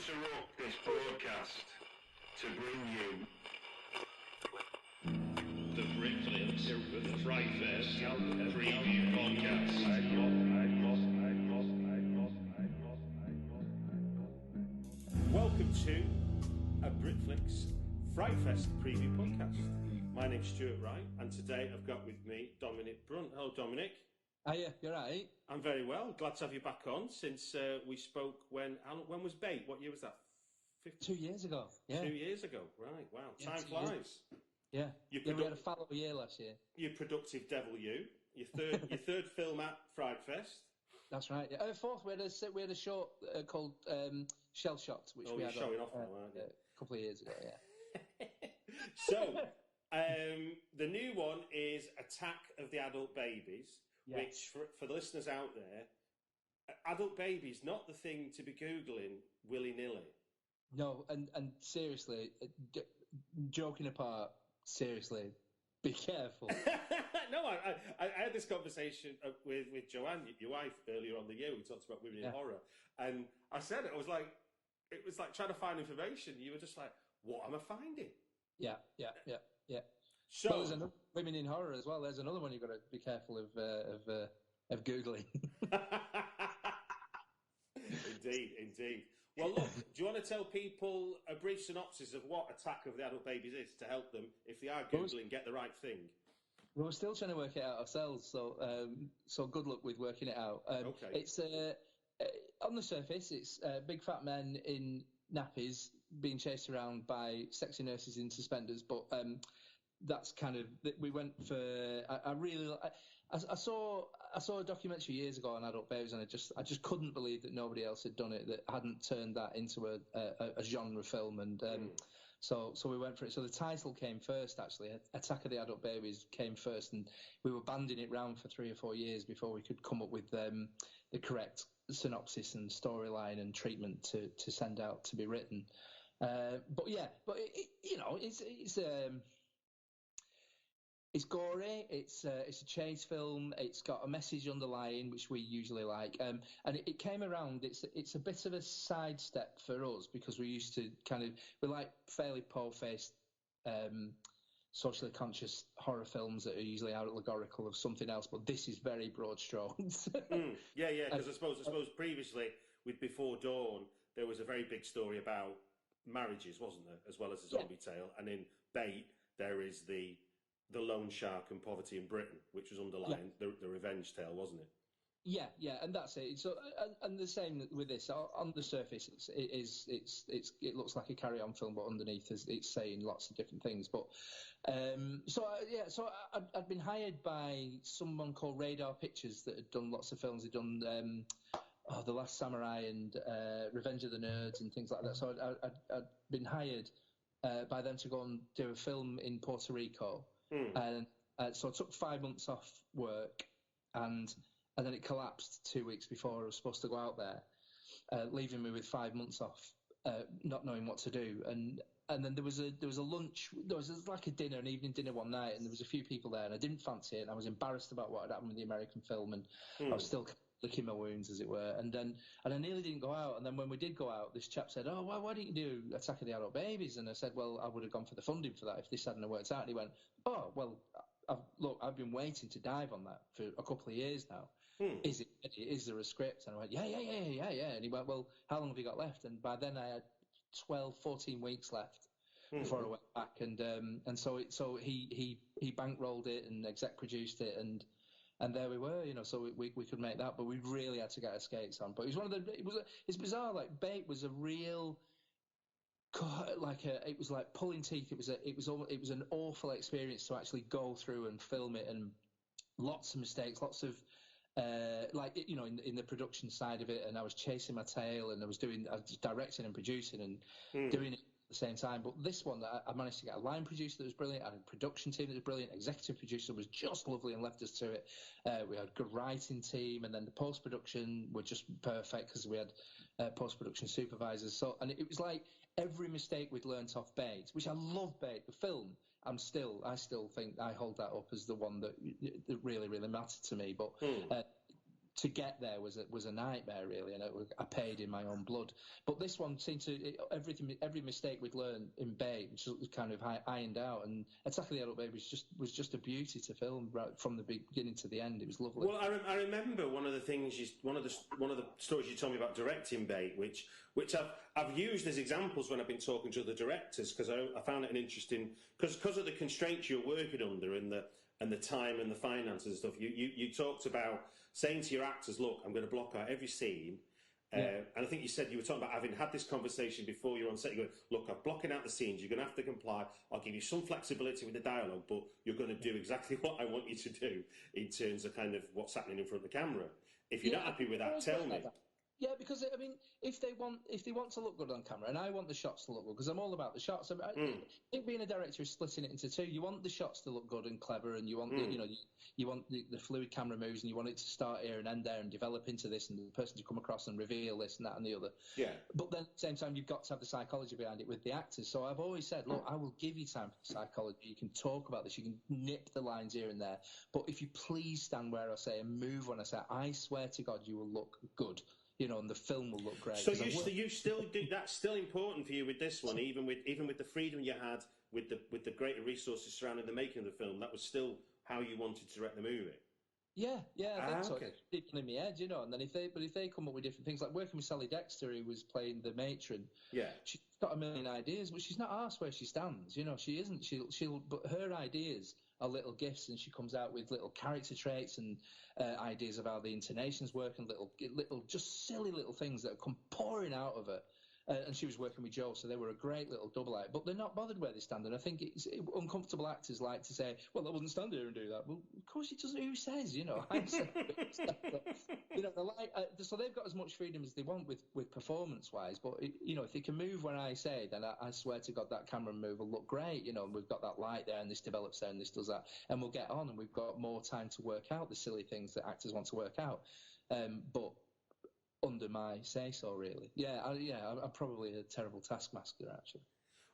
interrupt this broadcast to bring you the Britflicks, the FrightFest preview podcast. Welcome to a Britflicks FrightFest preview podcast. My name's Stuart Wright, and today I've got with me Dominic Brunt. Hello, Dominic. Hiya, you're right. I'm very well. Glad to have you back on since we spoke when was Bait? What year was that? 2 years ago. Yeah. 2 years ago. Right. Wow. Yeah, Time flies. Yeah. We had a fallow year last year. You productive devil, you. Your third film at FrightFest. That's right. Yeah. Fourth, we had a short called Shell Shocked, which we had showing off now, aren't you? A couple of years ago. Yeah. So, the new one is Attack of the Adult Babies. Yes. Which, for the listeners out there, adult babies, not the thing to be Googling willy-nilly. No, and seriously, joking apart, seriously, be careful. No, I had this conversation with Joanne, your wife, earlier on the year. We talked about women in horror. And I said it was like trying to find information. You were just like, what am I finding? Yeah. So, well, there's another women in horror as well. There's another one you've got to be careful of Googling. Indeed. Well, look, do you want to tell people a brief synopsis of what Attack of the Adult Babies is to help them, if they are Googling, get the right thing? Well, we're still trying to work it out ourselves, so good luck with working it out. Okay. It's on the surface, it's big fat men in nappies being chased around by sexy nurses in suspenders, but that's kind of, we went for. I saw a documentary years ago on adult babies, and I just couldn't believe that nobody else had done it, that hadn't turned that into a genre film, and so we went for it. So the title came first, actually. Attack of the Adult Babies came first, and we were banding it round for 3 or 4 years before we could come up with the correct synopsis and storyline and treatment to send out to be written. But it's gory. It's a chase film. It's got a message underlying, which we usually like. And it came around. It's a bit of a sidestep for us because we used to we like fairly po-faced, socially conscious horror films that are usually allegorical of something else. But this is very broad strokes. Yeah. Because I suppose previously with Before Dawn there was a very big story about marriages, wasn't there, as well as a zombie tale. And in Bait there is the loan shark and poverty in Britain, which was underlying the revenge tale, wasn't it? Yeah, and that's it. So, and the same with this. On the surface, it looks like a carry-on film, but underneath it's saying lots of different things. But so I'd been hired by someone called Radar Pictures that had done lots of films. They'd done The Last Samurai and Revenge of the Nerds and things like that. So I'd been hired by them to go and do a film in Puerto Rico. And so I took 5 months off work, and then it collapsed 2 weeks before I was supposed to go out there, leaving me with 5 months off, not knowing what to do. And then there was a lunch, there was like a dinner, an evening dinner one night, and there was a few people there, and I didn't fancy it, and I was embarrassed about what had happened with the American film, and I was still licking my wounds, as it were. And I nearly didn't go out. And then when we did go out, this chap said, "Oh, why didn't you do Attack of the Adult Babies?" And I said, "Well, I would have gone for the funding for that if this hadn't worked out." And he went, "Oh, well, I've been waiting to dive on that for a couple of years now. Is there a script?" And I went, yeah. And he went, "Well, how long have you got left?" And by then I had 12, 14 weeks left before I went back. And so he bankrolled it and exec produced it, and there we were, so we could make that, but we really had to get our skates on. But it was it's bizarre. Like Bait was a real, it was like pulling teeth. It was an awful experience to actually go through and film it, and lots of mistakes, lots of in the production side of it. And I was chasing my tail, and I was directing and producing and doing it at the same time. But this one, I managed to get a line producer that was brilliant, I had a production team that was brilliant, executive producer was just lovely and left us to it. We had a good writing team, and then the post-production were just perfect because we had post-production supervisors. So, and it was like every mistake we'd learnt off Bait, which I love Bait, the film. I still think I hold that up as the one that really, really mattered to me. But to get there was a nightmare, really, and I paid in my own blood. But this one seemed to every mistake we'd learned in Bait was kind of ironed out, and Attack of the Adult Baby was just a beauty to film right from the beginning to the end. It was lovely. Well, I remember one of the things one of the stories you told me about directing Bait, which I've used as examples when I've been talking to the directors, because I found it an interesting because of the constraints you're working under and the time and the finances and stuff. You talked about saying to your actors, look, I'm going to block out every scene. And I think you said you were talking about having had this conversation before you're on set. You go, look, I'm blocking out the scenes. You're going to have to comply. I'll give you some flexibility with the dialogue, but you're going to do exactly what I want you to do in terms of kind of what's happening in front of the camera. If you're not happy with that, tell me. Yeah, because I mean, if they want to look good on camera, and I want the shots to look good, because I'm all about the shots. I think being a director is splitting it into two. You want the shots to look good and clever, and you want you want the fluid camera moves, and you want it to start here and end there, and develop into this, and the person to come across and reveal this and that and the other. Yeah. But then at the same time, you've got to have the psychology behind it with the actors. So I've always said, look, I will give you time for the psychology. You can talk about this. You can nip the lines here and there. But if you please stand where I say and move when I say, I swear to God, you will look good. And the film will look great. So you still do that's still important for you with this one, even with the freedom you had with the greater resources surrounding the making of the film. That was still how you wanted to direct the movie. Yeah, I think so. Okay. It's in my head, and then if they come up with different things, like working with Sally Dexter, who was playing the matron. Yeah, she's got a million ideas, but she's not asked where she stands. She isn't. But her ideas are little gifts, and she comes out with little character traits and ideas of how the intonations work, and little just silly little things that come pouring out of her. And she was working with Joe, so they were a great little double act. But they're not bothered where they stand, and I think uncomfortable actors like to say, "Well, I wouldn't stand here and do that." Well, of course it doesn't. Who says? I say, so they've got as much freedom as they want with performance-wise. But if they can move when I say, then I swear to God that camera move will look great. And we've got that light there, and this develops there, and this does that, and we'll get on, and we've got more time to work out the silly things that actors want to work out. But under my say-so, really. I'm probably a terrible taskmaster, actually.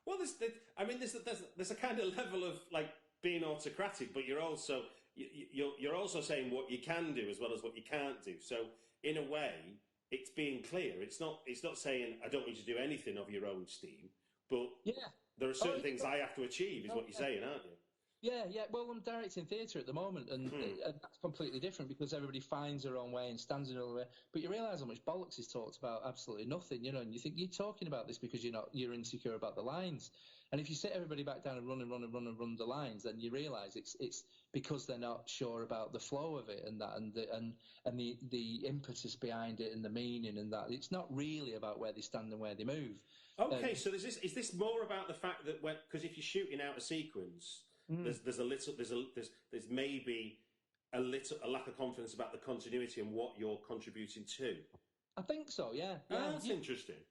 Well, there's a kind of level of like being autocratic, but you're also saying what you can do as well as what you can't do. So in a way, it's being clear. It's not saying I don't need to do anything of your own steam, but there are certain things I have to achieve, is what you're saying, aren't you? Yeah. Well, I'm directing theatre at the moment, and that's completely different because everybody finds their own way and stands in their own way. But you realise how much bollocks is talked about absolutely nothing, and you think you're talking about this because you're insecure about the lines. And if you sit everybody back down and run the lines, then you realise it's because they're not sure about the flow of it and that and the impetus behind it and the meaning and that. It's not really about where they stand and where they move. Okay, so is this more about the fact that because if you're shooting out a sequence, there's maybe a lack of confidence about the continuity and what you're contributing to. I think so, yeah. That's interesting.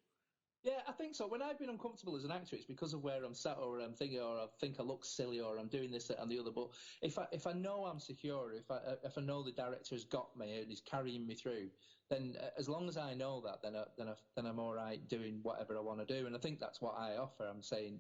Yeah, I think so. When I've been uncomfortable as an actor, it's because of where I'm sat, or I'm thinking, or I think I look silly, or I'm doing this, that, and the other. But if I know I'm secure, if I know the director's got me and is carrying me through, then as long as I know that, then I'm all right doing whatever I want to do. And I think that's what I offer. I'm saying,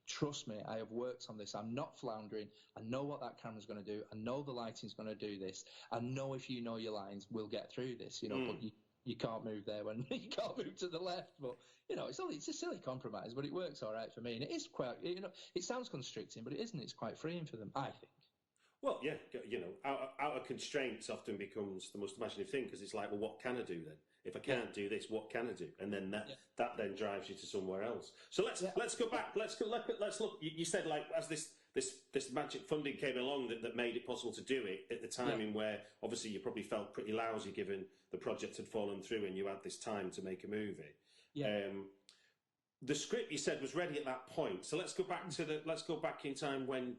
trust me, I have worked on this. I'm not floundering. I know what that camera's going to do. I know the lighting's going to do this. I know if you know your lines, we'll get through this. But you can't move there when you can't move to the left. But it's a silly compromise, but it works all right for me. And it is quite, it sounds constricting, but it isn't. It's quite freeing for them, I think. Well, yeah, out of constraints often becomes the most imaginative thing, because it's like, well, what can I do then? If I can't do this, what can I do? And then that then drives you to somewhere else. So let's go back. Let's look. You said, like, as this magic funding came along that made it possible to do it at the timing where obviously you probably felt pretty lousy given the project had fallen through and you had this time to make a movie. Yeah. The script you said was ready at that point. So let's go back in time when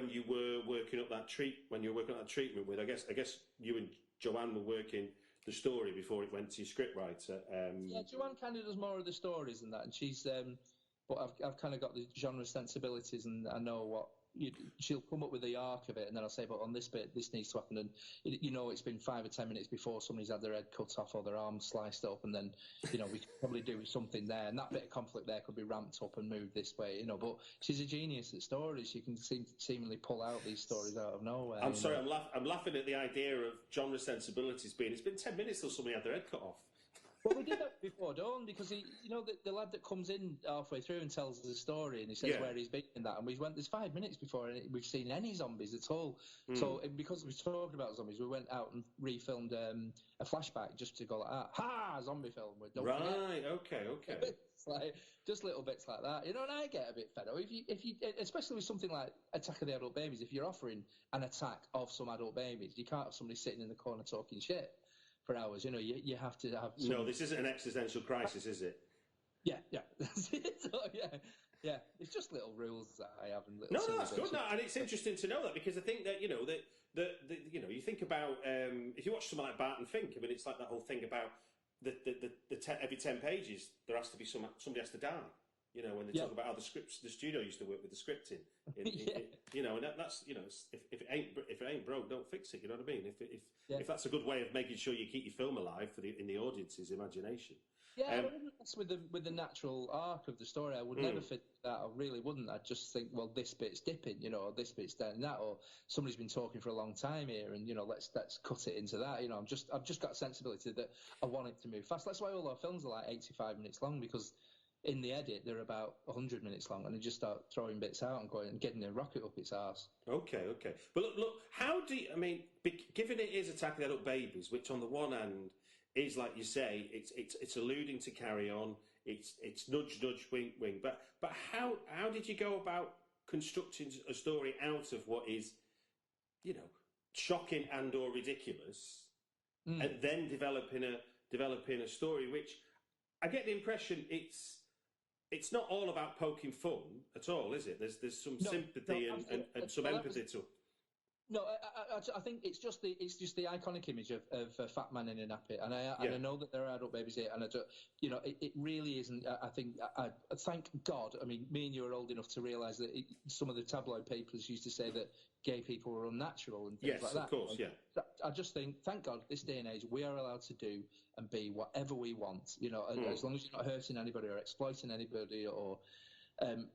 you were working up that treatment with. I guess you and Joanne were working the story before it went to your scriptwriter. Joanne kind of does more of the stories and that, and she's. But I've kind of got the genre sensibilities, and I know she'll come up with the arc of it, and then I'll say, but on this bit, this needs to happen, and it's been 5 or 10 minutes before somebody's had their head cut off or their arm sliced up, and then we could probably do something there, and that bit of conflict there could be ramped up and moved this way, But she's a genius at stories. She can seemingly pull out these stories out of nowhere. I'm sorry, I'm laughing at the idea of genre sensibilities being. It's been 10 minutes till somebody had their head cut off. Well, we did that before Dawn, because the lad that comes in halfway through and tells us a story and he says where he's been in that, and we went, there's 5 minutes before we've seen any zombies at all. So because we talked about zombies, we went out and refilmed a flashback just to go like that. Ha! Zombie film. Right, okay. It's like, just little bits like that. And I get a bit fed up. If you, especially with something like Attack of the Adult Babies, if you're offering an attack of some adult babies, you can't have somebody sitting in the corner talking shit for hours. You have to have some... No, this isn't an existential crisis, is it? Yeah. So, yeah. It's just little rules that I have. And no, that's good. No, and it's interesting to know that, because I think that, you think about, if you watch something like Barton Fink, I mean, it's like that whole thing about every 10 pages, there has to be somebody has to die. When they talk about how the studio used to work with the scripting, and that's if it ain't broke, don't fix it. You know what I mean? If that's a good way of making sure you keep your film alive in the audience's imagination. Yeah, I wouldn't mess with the natural arc of the story. I would never fit that. I really wouldn't. I'd just think, well, this bit's dipping, or this bit's down that, or somebody's been talking for a long time here, and let's cut it into that. I've just got a sensibility that I want it to move fast. That's why all our films are like 85 minutes long, because in the edit, they're about 100 minutes long, and they just start throwing bits out and going and getting a rocket up its arse. Okay. But look, how do you, given it is Attack of the Adult Babies, which on the one hand is, like you say, it's alluding to Carry On, it's nudge, wink, but how did you go about constructing a story out of what is, shocking and or ridiculous, and then developing a story, which I get the impression it's not all about poking fun at all, is it? There's some sympathy and some empathy to it. No, I think it's just the iconic image of a fat man in a nappy, and I know that there are adult babies here, and it really isn't. I think I thank God. I mean, me and you are old enough to realise that some of the tabloid papers used to say that gay people were unnatural and things like that. Yes, of course, yeah. I just think, thank God, this day and age, we are allowed to do and be whatever we want. As long as you're not hurting anybody or exploiting anybody or. And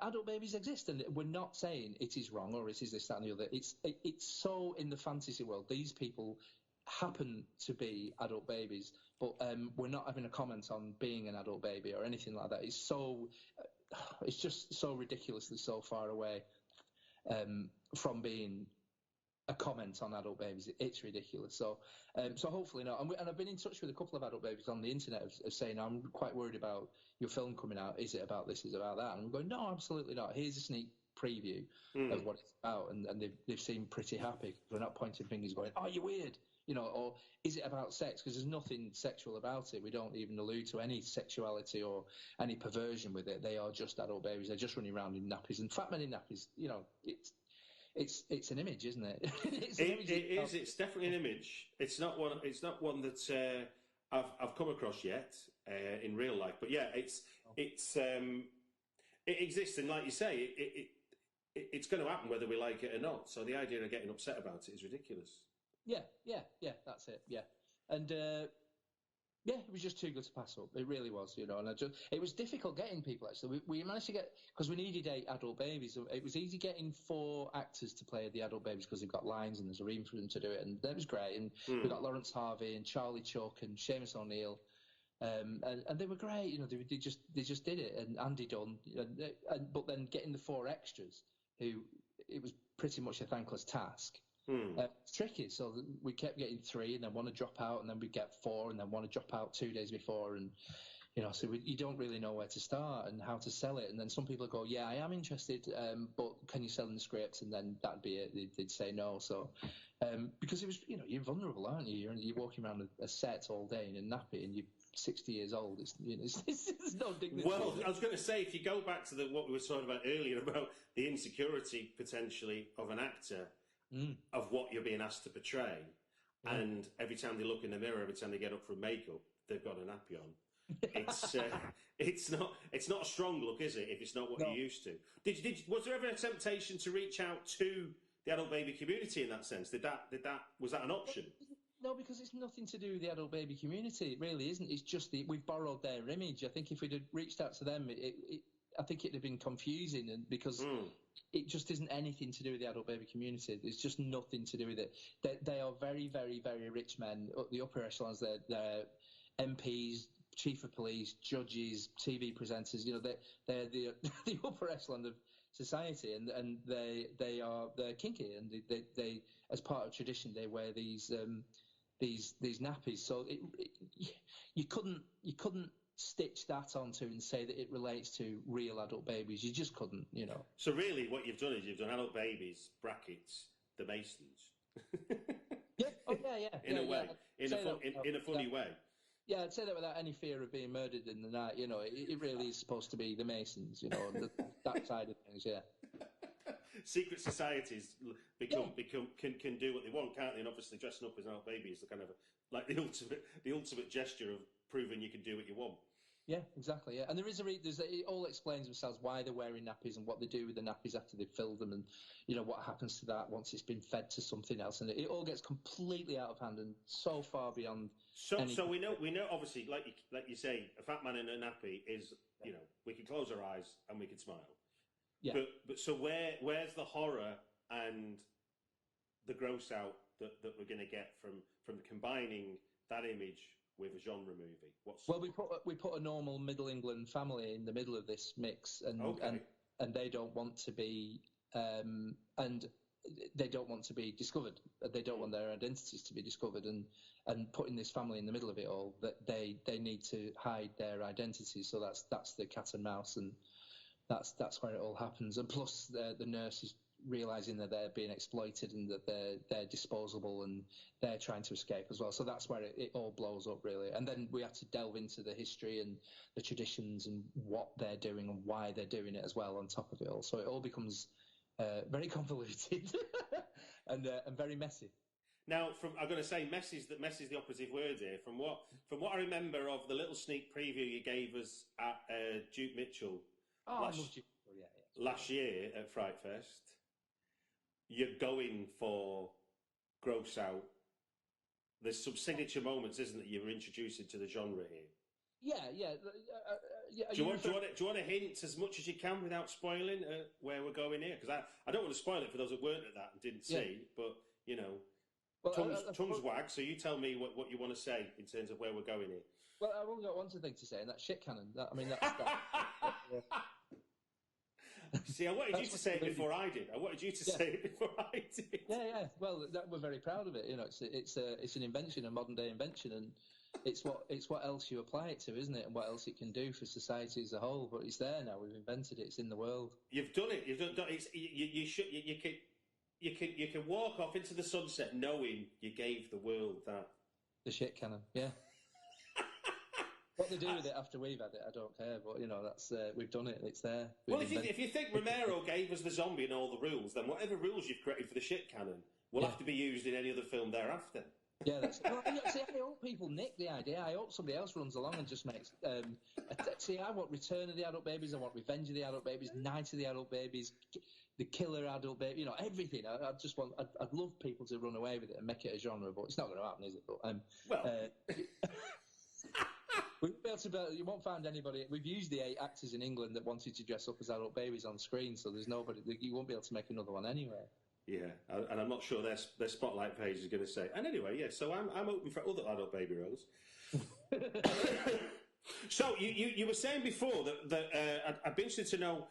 adult babies exist, and we're not saying it is wrong or it is this, that, and the other. It's so in the fantasy world. These people happen to be adult babies, but we're not having a comment on being an adult baby or anything like that. It's just so ridiculously so far away from being a comment on adult babies. It's ridiculous. So hopefully not. And I've been in touch with a couple of adult babies on the internet of saying, I'm quite worried about your film coming out. Is it about this? Is it about that? And I'm going, no, absolutely not. Here's a sneak preview of what it's about. And they've seemed pretty happy. They're not pointing fingers going, oh, you're weird. Or is it about sex? Because there's nothing sexual about it. We don't even allude to any sexuality or any perversion with it. They are just adult babies. They're just running around in nappies. And fat men in nappies, it's an image, isn't it? It is. It's definitely an image. It's not one that I've come across yet in real life. But yeah, it exists, and like you say, it's going to happen whether we like it or not. So the idea of getting upset about it is ridiculous. Yeah. That's it. Yeah, and. Yeah, it was just too good to pass up. It really was, and it was difficult getting people, actually. We managed to get, because we needed 8 adult babies. It was easy getting 4 actors to play the adult babies because they've got lines and there's a room for them to do it, and that was great. And we got Lawrence Harvey and Charlie Chuck and Seamus O'Neill, and they were great. They just did it, and Andy Dunn. But then getting the 4 extras, it was pretty much a thankless task. It's tricky, so we kept getting 3 and then want to drop out, and then we get 4 and then want to drop out 2 days before, and so you don't really know where to start and how to sell it. And then some people go, yeah, I am interested, but can you sell in the script? And then that'd be it. They'd say no. So because it was, you're vulnerable, aren't you? You're walking around a set all day in a nappy, and you're 60 years old. It's no dignity. Well, I was going to say, if you go back to what we were talking about earlier about the insecurity potentially of an actor. Of what you're being asked to portray, and every time they look in the mirror, every time they get up from makeup, they've got a nappy on. It's not a strong look, is it? If it's not what you're used to. Was there ever a temptation to reach out to the adult baby community in that sense? Was that an option? No, because it's nothing to do with the adult baby community. It really isn't. It's just we've borrowed their image. I think if we'd have reached out to them, I think it'd have been confusing, and because it just isn't anything to do with the adult baby community. There's just nothing to do with it. They are very, very, very rich men. The upper echelons, they're MPs, chief of police, judges, TV presenters. They're the the upper echelon of society, and they're kinky, and they as part of tradition they wear these nappies. So you couldn't stitch that onto and say that it relates to real adult babies. You just couldn't, So really, what you've done is you've done adult babies brackets the Masons. Yeah. Oh yeah. In a way, in a funny way. Yeah, I'd say that without any fear of being murdered in the night. It really is supposed to be the Masons. That side of things. Yeah. Secret societies can do what they want, can't they? And obviously, dressing up as an adult baby is the kind of like the ultimate gesture of proving you can do what you want. Yeah, exactly. Yeah, and there is it all explains themselves why they're wearing nappies and what they do with the nappies after they've filled them, and what happens to that once it's been fed to something else, and it all gets completely out of hand and so far beyond. So we know obviously, like you say, a fat man in a nappy is we can close our eyes and we can smile. Yeah. But so where's the horror and the gross out that we're going to get from combining that image with a genre movie? Well, we put a normal Middle England family in the middle of this mix, and they don't want to be and they don't want to be discovered. They don't want their identities to be discovered, and putting this family in the middle of it all, that they need to hide their identities. So that's the cat and mouse, and that's where it all happens. And plus, the nurse is realizing that they're being exploited and that they're disposable, and they're trying to escape as well. So that's where it all blows up, really. And then we have to delve into the history and the traditions and what they're doing and why they're doing it as well on top of it all. So it all becomes very convoluted and very messy. Now, I'm going to say messy is the operative word here. From what I remember of the little sneak preview you gave us at Duke Mitchell last year at FrightFest, you're going for gross out. There's some signature moments, isn't it? You're introducing to the genre here. Yeah. Do you want to hint as much as you can without spoiling where we're going here? Because I don't want to spoil it for those that weren't at that and didn't see. But tongues wag. So you tell me what you want to say in terms of where we're going here. Well, I've only got one thing to say, and that's shit cannon. That's See, I wanted you to say it before I did. Say it before I did. Yeah. Well, we're very proud of it. It's an invention, a modern day invention, and it's what else you apply it to, isn't it? And what else it can do for society as a whole. But it's there now. We've invented it. It's in the world. You've done it. You've done. You can walk off into the sunset knowing you gave the world that. The shit cannon. Yeah. What they do with it after we've had it, I don't care. But that's we've done it. It's there. If you think Romero gave us the zombie and all the rules, then whatever rules you've created for the shit cannon will have to be used in any other film thereafter. Yeah, that's. Well, see, I hope people nick the idea. I hope somebody else runs along and just makes. See, I want Return of the Adult Babies. I want Revenge of the Adult Babies. Night of the Adult Babies. The Killer Adult Baby. Everything. I just want. I'd love people to run away with it and make it a genre, but it's not going to happen, is it? But we won't be able to. You won't find anybody. We've used the 8 actors in England that wanted to dress up as adult babies on screen, so there's nobody. You won't be able to make another one anyway. Yeah, and I'm not sure their spotlight page is going to say. And anyway, yeah. So I'm open for other adult baby roles. So you were saying before that I'd be interested to know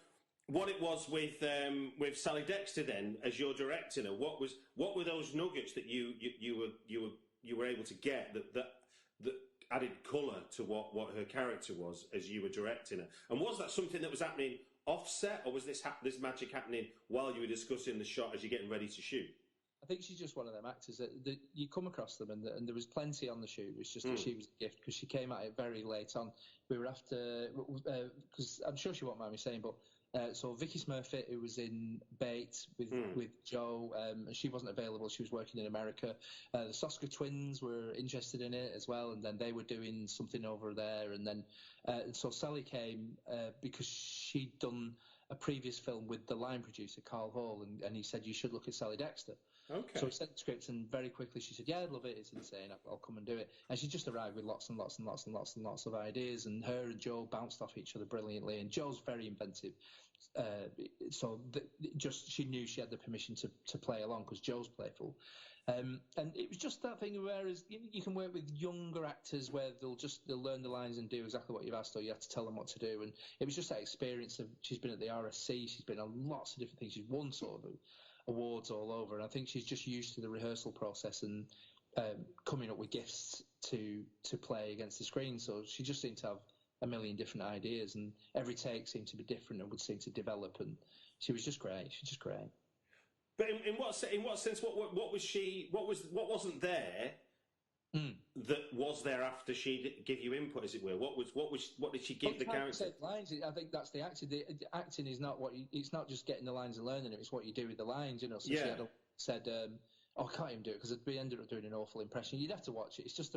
what it was with Sally Dexter then as you're directing her. What were those nuggets that you were able to get that added colour to what her character was as you were directing her? And was that something that was happening offset, or was this magic happening while you were discussing the shot as you're getting ready to shoot? I think she's just one of them actors that you come across them, and there was plenty on the shoot. It was just that she was a gift because she came at it very late on. We were after, because I'm sure she won't mind me saying, but so Vicky Smurfit, who was in Bait with Joe, she wasn't available. She was working in America. The Soska twins were interested in it as well, and then they were doing something over there. And then so Sally came because she'd done a previous film with the line producer, Carl Hall, and he said, you should look at Sally Dexter. Okay. So we sent the script, and very quickly she said, yeah, I'd love it, it's insane, I'll come and do it. And she just arrived with lots and lots and lots and lots and lots of ideas, and her and Joe bounced off each other brilliantly, and Joe's very inventive. She knew she had the permission to play along because Joe's playful. And it was just that thing, whereas you can work with younger actors where they'll learn the lines and do exactly what you've asked, or you have to tell them what to do. And it was just that experience of, she's been at the RSC, she's been on lots of different things, she's won sort of awards all over, and I think she's just used to the rehearsal process and coming up with gifts to play against the screen. So she just seemed to have a million different ideas, and every take seemed to be different and would seem to develop, and she was just great. She's just great. But in what sense? What was she? What wasn't there? That was there after she give you input, as it were? What did she give the character? Lines. I think that's the acting. The acting is not it's not just getting the lines and learning it. It's what you do with the lines. So she had said, I can't even do it because we ended up doing an awful impression. You'd have to watch it. It's just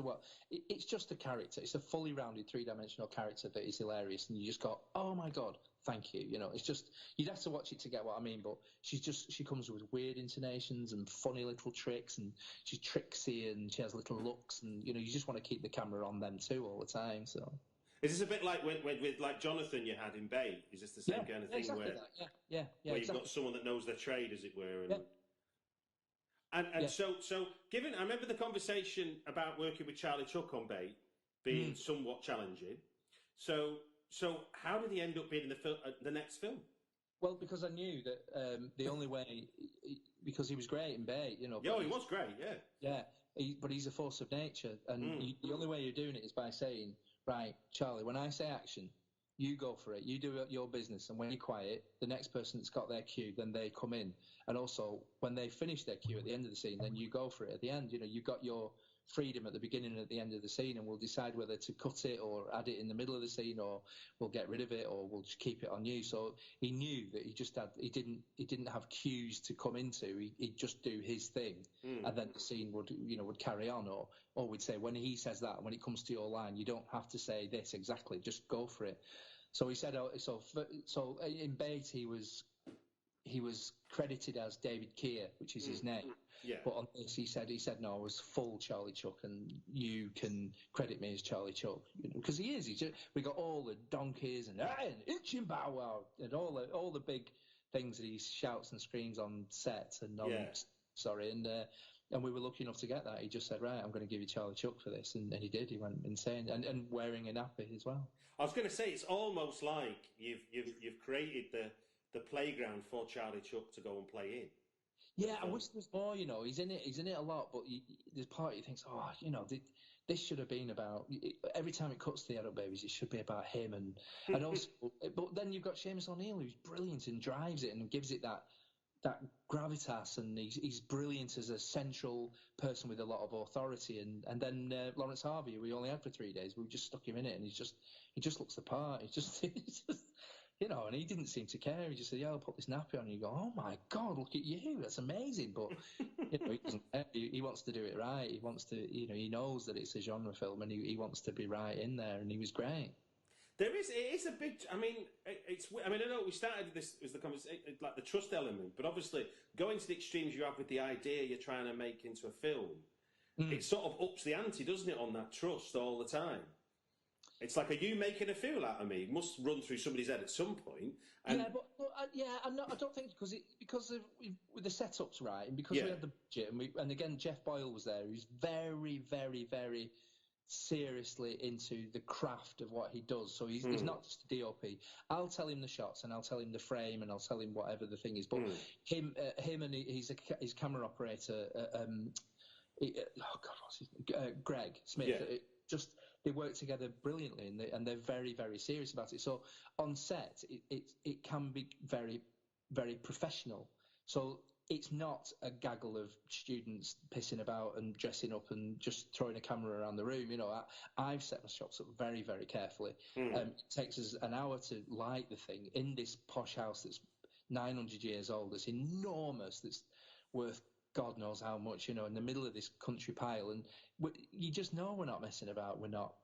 it's just a character. It's a fully rounded three-dimensional character that is hilarious, and you just go, oh my god, thank you. It's just, you'd have to watch it to get what I mean. But she comes with weird intonations and funny little tricks, and she's tricksy, and she has little looks, and you just want to keep the camera on them too all the time. So. Is this a bit like with like Jonathan you had in Bait? Is this the same kind of thing exactly where where you've got someone that knows their trade, as it were? And, yeah. So given, I remember the conversation about working with Charlie Chuck on Bait being somewhat challenging. So how did he end up being in the next film? Well, because I knew that the only way, because he was great in Bait, he was great, yeah. But he's a force of nature, and the only way you're doing it is by saying, right, Charlie, when I say action, you go for it. You do your business, and when you're quiet, the next person that's got their cue, then they come in. And also, when they finish their cue at the end of the scene, then you go for it at the end. You've got your freedom at the beginning and at the end of the scene, and we'll decide whether to cut it or add it in the middle of the scene, or we'll get rid of it, or we'll just keep it on you. So he knew that he didn't have cues to come into. He'd just do his thing, and then the scene would carry on, or we'd say, when he says that, when it comes to your line, you don't have to say this exactly, just go for it. So he said, so in Bait he was credited as David Keir, which is his name. Yeah. But on this, he said, no, I was full Charlie Chuck, and you can credit me as Charlie Chuck, because he is. We got all the donkeys and itching bow wow and all the big things that he shouts and screams on set and and we were lucky enough to get that. He just said, right, I'm going to give you Charlie Chuck for this, and he did. He went insane, and wearing a nappy as well. I was going to say, it's almost like you've created the playground for Charlie Chuck to go and play in. Yeah, I wish there was more. He's in it a lot, but there's part of you thinks, this should have been about. Every time it cuts to the adult babies, it should be about him, and also. But then you've got Seamus O'Neill, who's brilliant and drives it and gives it that gravitas, and he's brilliant as a central person with a lot of authority, and then Lawrence Harvey, who we only had for 3 days, we just stuck him in it, and he just looks the part. He just and he didn't seem to care. He just said, I'll put this nappy on, and you go, oh my god, look at you, that's amazing. But he doesn't care. He wants to do it right. He wants to, he knows that it's a genre film, and he wants to be right in there, and he was great. It is a big. I know we started this as the conversation, like the trust element, but obviously going to the extremes you have with the idea you're trying to make into a film, it sort of ups the ante, doesn't it, on that trust all the time? It's like, are you making a fool out of me? It must run through somebody's head at some point. And I don't think because with the setups, right, and because we had the budget, and again Jeff Boyle was there, who's very, very, very seriously into the craft of what he does. So he's not just a DOP. I'll tell him the shots, and I'll tell him the frame, and I'll tell him whatever the thing is. But him and his camera operator, what's his name? Greg Smith. They work together brilliantly, and they're very, very serious about it. So on set, it can be very, very professional. So it's not a gaggle of students pissing about and dressing up and just throwing a camera around the room. I've set my shots up very, very carefully. It takes us an hour to light the thing in this posh house that's 900 years old. It's enormous. That's worth God knows how much, in the middle of this country pile. And you just know we're not messing about. We're not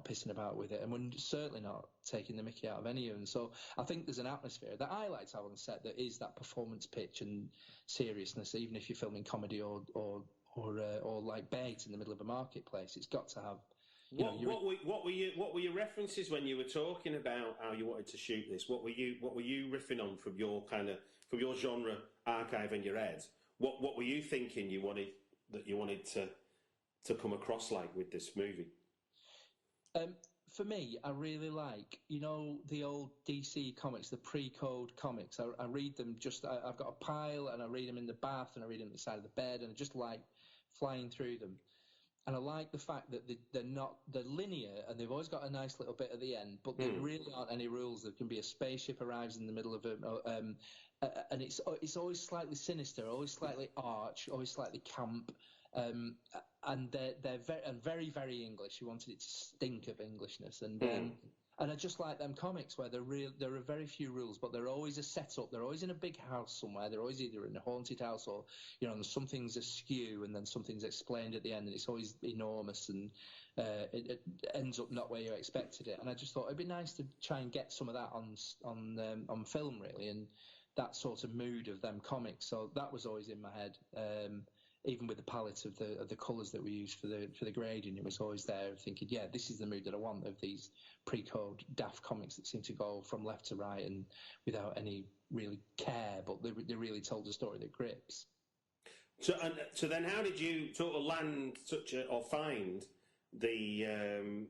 pissing about with it, and we're certainly not taking the mickey out of any of them. So I think there's an atmosphere that I like to have on set that is that performance pitch and seriousness. Even if you're filming comedy or like bait in the middle of a marketplace, it's got to have. What were your references when you were talking about how you wanted to shoot this? What were you riffing on from your genre archive in your head? What were you thinking you wanted to come across like with this movie? For me, I really like, the old DC comics, the pre-code comics. I read them I've got a pile, and I read them in the bath, and I read them at the side of the bed, and I just like flying through them. And I like the fact that they're linear, and they've always got a nice little bit at the end, but there really aren't any rules. There can be a spaceship arrives in the middle of them, and it's always slightly sinister, always slightly arch, always slightly camp. And they're very, very English. You wanted it to stink of Englishness, and I just like them comics where there are very few rules, but they're always a setup. They're always in a big house somewhere. They're always either in a haunted house or something's askew, and then something's explained at the end, and it's always enormous, and it ends up not where you expected it. And I just thought it'd be nice to try and get some of that on film, really, and that sort of mood of them comics. So that was always in my head. Even with the palette of the colours that we used for the grading, it was always there thinking, yeah, this is the mood that I want of these pre-code daft comics that seem to go from left to right and without any really care, but they really told a story that grips. So then how did you sort of land find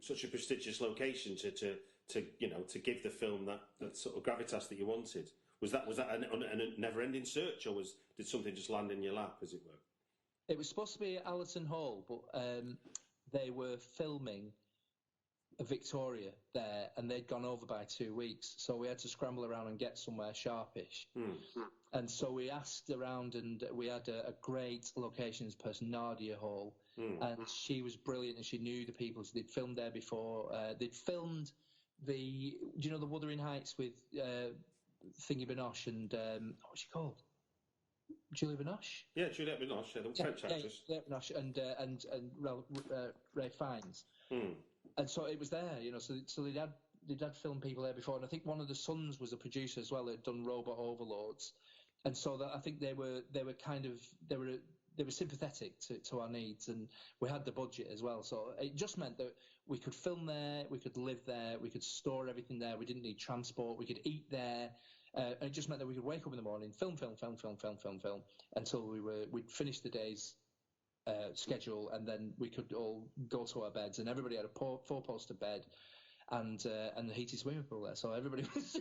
such a prestigious location to give the film that sort of gravitas that you wanted? Was that a never-ending search, or did something just land in your lap, as it were? It was supposed to be at Allerton Hall, but they were filming Victoria there, and they'd gone over by 2 weeks, so we had to scramble around and get somewhere sharpish. And so we asked around, and we had a great locations person, Nadia Hall, and she was brilliant, and she knew the people. So they'd filmed there before. They'd filmed the Wuthering Heights with Thingy Binoche and what's she called? Juliette Binoche? Yeah, Juliette Binoche, the French actress. Juliette Binoche and Ray Fiennes. And so it was there, so they'd had film people there before, and I think one of the sons was a producer as well that had done Robot Overlords, and so that I think they were sympathetic to our needs, and we had the budget as well, so it just meant that we could film there, we could live there, we could store everything there, we didn't need transport, we could eat there. And it just meant that we could wake up in the morning, film, until we'd finished the day's schedule, and then we could all go to our beds, and everybody had a four-poster bed, and the heated swimming pool there, so everybody was.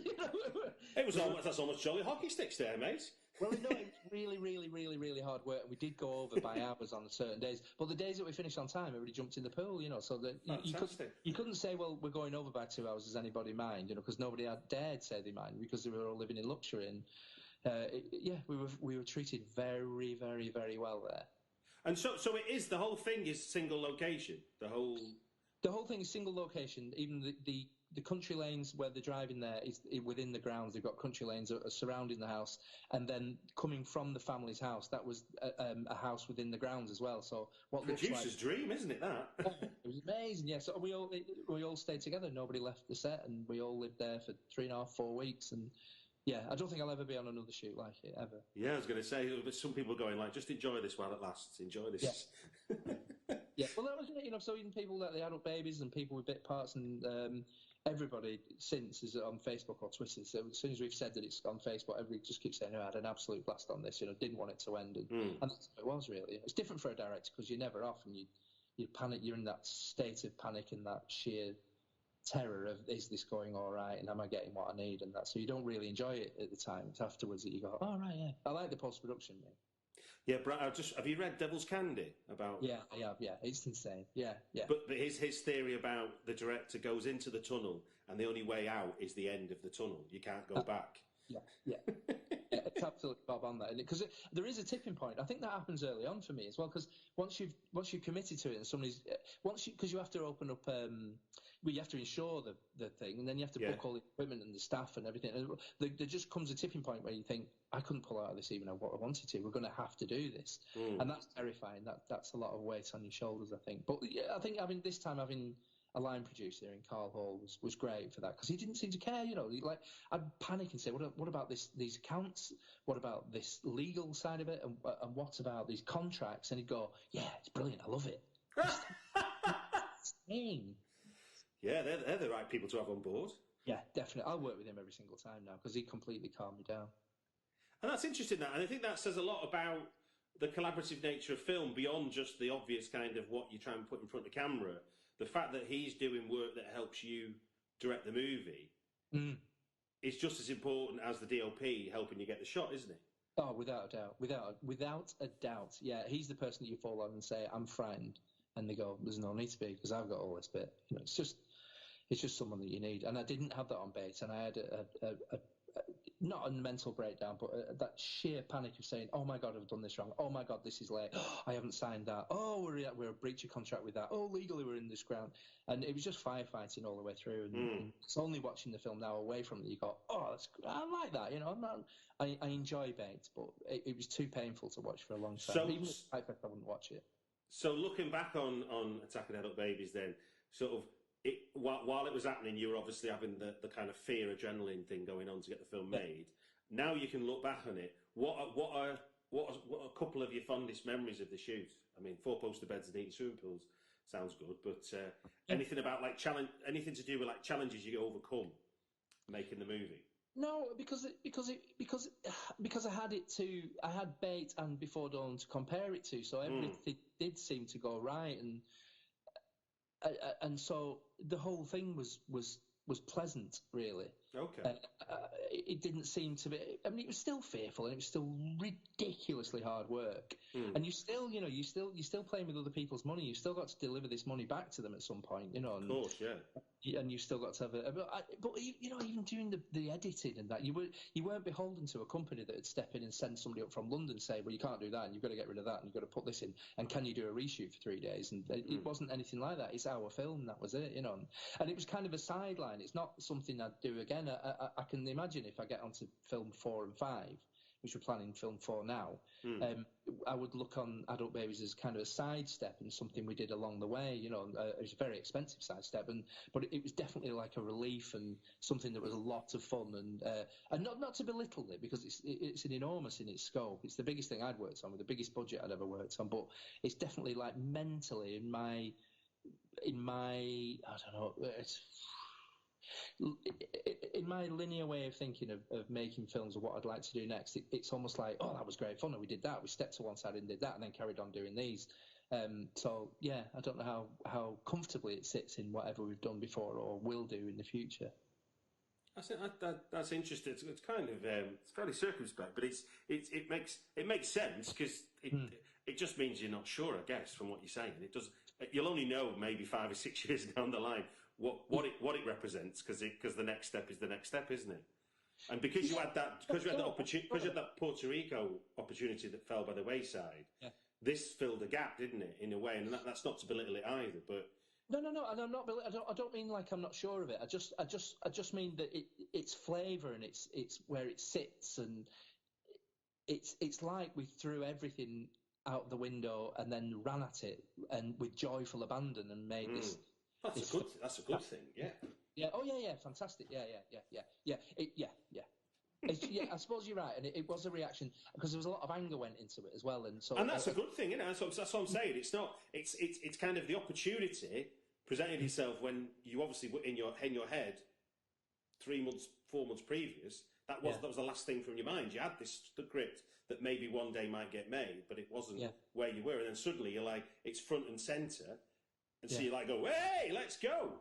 That's almost jolly hockey sticks there, mate. Well, no, it was really, really, really, really hard work, and we did go over by hours on certain days. But the days that we finished on time, everybody jumped in the pool, so that you couldn't say, well, we're going over by 2 hours, does anybody mind? Because nobody had dared say they mind, because they were all living in luxury. And we were treated very, very, very well there. And so the whole thing is single location. The whole thing is single location. Even the country lanes where they're driving there is within the grounds. They've got country lanes surrounding the house, and then coming from the family's house, that was a house within the grounds as well. So what producer's dream, isn't it? That it was amazing. Yeah, so we all stayed together. Nobody left the set, and we all lived there for 3.5, 4 weeks. And yeah, I don't think I'll ever be on another shoot like it ever. Yeah, I was going to say, some people going like, just enjoy this while it lasts. Enjoy this. Yeah. Yeah, well, that was it. So even people that they adult babies and people with bit parts and everybody since is on Facebook or Twitter. So as soon as we've said that it's on Facebook, everybody just keeps saying, I had an absolute blast on this, didn't want it to end. And that's what it was, really. It's different for a director because you're never off, and you panic. You're in that state of panic and that sheer terror of, is this going all right, and am I getting what I need, and that. So you don't really enjoy it at the time. It's afterwards that you go, oh, right, yeah. I like the post-production, mate. Yeah, Brad, have you read Devil's Candy about? Yeah, I have. Yeah, it's insane. Yeah. But his theory about the director goes into the tunnel and the only way out is the end of the tunnel. You can't go back. Yeah. absolutely bob on that, because there is a tipping point. I think that happens early on for me as well, because once you've committed to it, and somebody's because you have to open up, you have to insure the thing, and then you have to book all the equipment and the staff and everything. And there just comes a tipping point where you think, I couldn't pull out of this even if I wanted to. We're going to have to do this, and that's terrifying. That's a lot of weight on your shoulders, I think. But yeah, I think having a line producer in Carl Hall was great for that, because he didn't seem to care. I'd panic and say, what about these accounts? What about this legal side of it? And what about these contracts? And he'd go, yeah, it's brilliant. I love it. Yeah, they're the right people to have on board. Yeah, definitely. I'll work with him every single time now, because he completely calmed me down. And that's interesting, and I think that says a lot about the collaborative nature of film, beyond just the obvious kind of what you try and put in front of the camera. The fact that he's doing work that helps you direct the movie is just as important as the DOP helping you get the shot, isn't it? Oh, without a doubt. Without a doubt. Yeah, he's the person that you fall on and say, I'm frightened. And they go, there's no need to be, because I've got all this bit. It's just someone that you need. And I didn't have that on Bates, and I had not a mental breakdown, but that sheer panic of saying, oh my God, I've done this wrong. Oh my God, this is late. Oh, I haven't signed that. Oh, we're a breach of contract with that. Oh, legally we're in this ground. And it was just firefighting all the way through. And it's only watching the film now away from it, you go, oh, I like that. I enjoy Bates, but it was too painful to watch for a long time. So, even if I wouldn't watch it. So looking back on Attacking Adult Babies then, sort of, while it was happening, you were obviously having the kind of fear adrenaline thing going on to get the film made. Now you can look back on it. What are a couple of your fondest memories of the shoot? I mean, 4-poster beds and eating swimming pools sounds good, but anything about anything to do with like challenges you overcome making the movie? No, because I had Bait and Before Dawn to compare it to, so everything did seem to go right, and so the whole thing was pleasant, really. Okay. It didn't seem to be. I mean, it was still fearful, and it was still ridiculously hard work. And you're still playing with other people's money. You've still got to deliver this money back to them at some point, And, of course, yeah. And you've still got to have but even doing the editing and that, you weren't beholden to a company that would step in and send somebody up from London and say, well, you can't do that, and you've got to get rid of that, and you've got to put this in, and can you do a reshoot for 3 days? And it wasn't anything like that. It's our film, that was it, And it was kind of a sideline. It's not something I'd do again. I can imagine if I get onto film 4 and 5, which we're planning film 4 now, I would look on Adult Babies as kind of a sidestep and something we did along the way. It was a very expensive sidestep, but it was definitely like a relief and something that was a lot of fun, and not to belittle it, because it's an enormous in its scope. It's the biggest thing I'd worked on, with the biggest budget I'd ever worked on, but it's definitely like mentally in my I don't know, in my linear way of thinking of making films or what I'd like to do next, it's almost like, oh, that was great fun, and we did that, we stepped to one side and did that, and then carried on doing these. So yeah, I don't know how comfortably it sits in whatever we've done before or will do in the future. That's interesting. It's kind of it's fairly circumspect, but it makes sense, because it just means you're not sure, I guess, from what you're saying. You'll only know maybe 5 or 6 years down the line what it represents, because the next step is the next step, isn't it? And because you had that Puerto Rico opportunity that fell by the wayside, this filled a gap, didn't it, in a way? And that's not to belittle it either, but. No, and I'm not. I don't mean like I'm not sure of it. I just mean that its flavour and it's where it sits, and it's like we threw everything out the window and then ran at it, and with joyful abandon, and made this. That's a good thing. Yeah. Yeah. Oh yeah. Fantastic. Yeah. I suppose you're right, and it was a reaction, because there was a lot of anger went into it as well, and that's a good thing, So that's what I'm saying. It's not. It's kind of the opportunity presented itself when you obviously in your head 4 months previous. That was the last thing from your mind. You had this script that maybe one day might get made, but it wasn't where you were, and then suddenly you're like, it's front and centre, and so you like go, hey, let's go.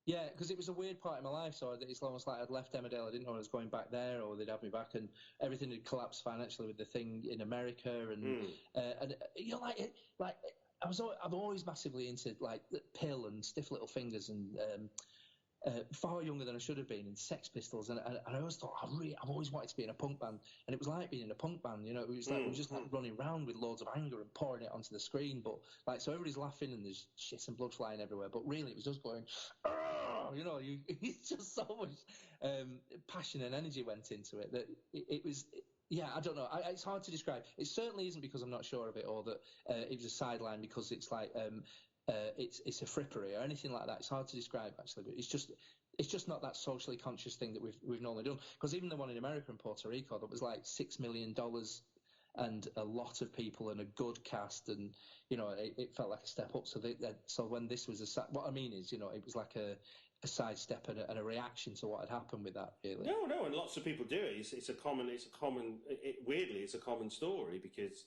Yeah, because it was a weird part of my life, so it's almost like I'd left Emmerdale, I didn't know I was going back there, or they'd have me back, and everything had collapsed financially with the thing in America, and I'm always massively into like Pill and Stiff Little Fingers and far younger than I should have been in Sex Pistols, and I always thought I've always wanted to be in a punk band, and it was like being in a punk band, you know. It was like we were just like running around with loads of anger and pouring it onto the screen, but like so everybody's laughing and there's shit and blood flying everywhere, but really it was just going, you know, it's just so much passion and energy went into it that it was. Yeah, I don't know. It's hard to describe. It certainly isn't because I'm not sure of it, or that it was a sideline because it's like it's a frippery or anything like that. It's hard to describe actually, but it's just not that socially conscious thing that we've normally done. Because even the one in America and Puerto Rico, that was like $6 million and a lot of people and a good cast, and you know it felt like a step up. So when this was what I mean is, you know, it was like a sidestep and a reaction to what had happened with that. Really, no, and lots of people do it. It's a common. Weirdly, it's a common story because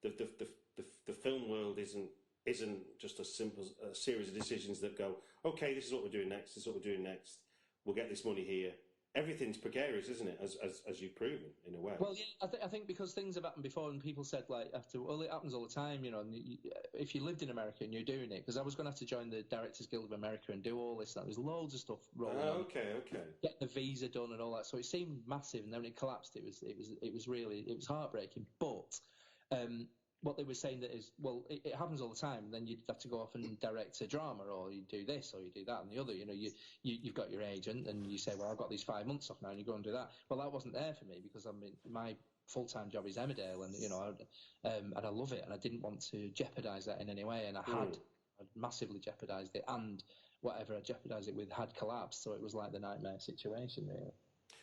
the film world isn't just a simple series of decisions that go, okay, this is what we're doing next. This is what we're doing next. We'll get this money here. Everything's precarious, isn't it? As you've proven in a way. Well, yeah, I think because things have happened before, and people said like well, it happens all the time, you know. And if you lived in America and you're doing it, because I was going to have to join the Directors Guild of America and do all this, and there's loads of stuff rolling on. Okay. Get the visa done and all that. So it seemed massive, and then when it collapsed, it was heartbreaking. But what they were saying that is, well, it happens all the time. Then you'd have to go off and direct a drama, or you do this, or you do that, and the other. You know, you've got your agent, and you say, well, I've got these 5 months off now, and you go and do that. Well, that wasn't there for me because my full-time job is Emmerdale, and you know, and I love it, and I didn't want to jeopardise that in any way, and I'd massively jeopardised it, and whatever I jeopardised it with had collapsed. So it was like the nightmare situation, really.